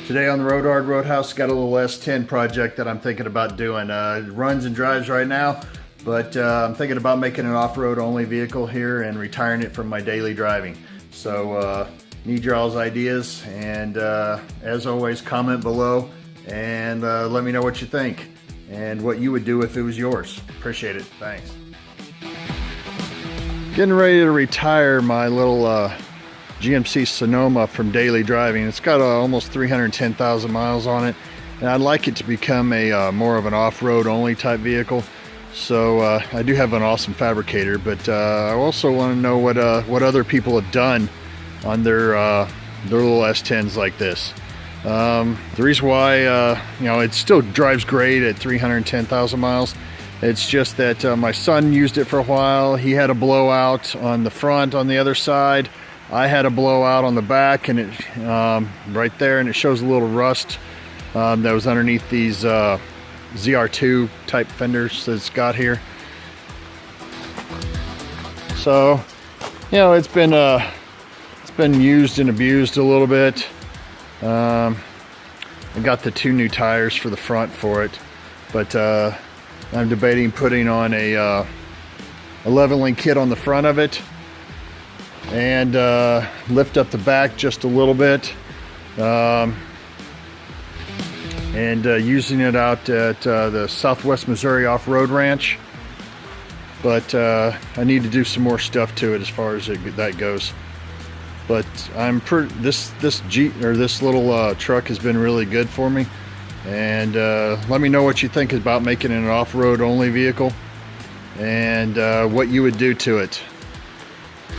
Today on the Roadhouse, got a little S10 project that I'm thinking about doing. It runs and drives right now, but I'm thinking about making an off-road only vehicle here and retiring it from my daily driving. So need your all's ideas, and as always, comment below and let me know what you think and what you would do if it was yours. Appreciate it. Thanks. Getting ready to retire my little GMC Sonoma from daily driving. It's got almost 310,000 miles on it, and I'd like it to become a more of an off-road only type vehicle. So I do have an awesome fabricator, but I also want to know what other people have done on their little S10s like this. The reason why you know, it still drives great at 310,000 miles. It's just that my son used it for a while. He had a blowout on the front on the other side. I had a blowout on the back, and it right there, and it shows a little rust that was underneath these ZR2 type fenders that it's got here. So, you know, it's been used and abused a little bit. I got the 2 new tires for the front for it, but I'm debating putting on a 11-link kit on the front of it and lift up the back just a little bit, and using it out at the Southwest Missouri Off-Road Ranch. But I need to do some more stuff to it as far as that goes. But this little truck has been really good for me, and let me know what you think about making it an off-road only vehicle and what you would do to it.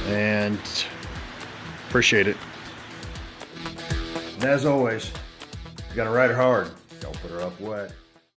And appreciate it. And as always, you gotta ride her hard. Don't put her up wet.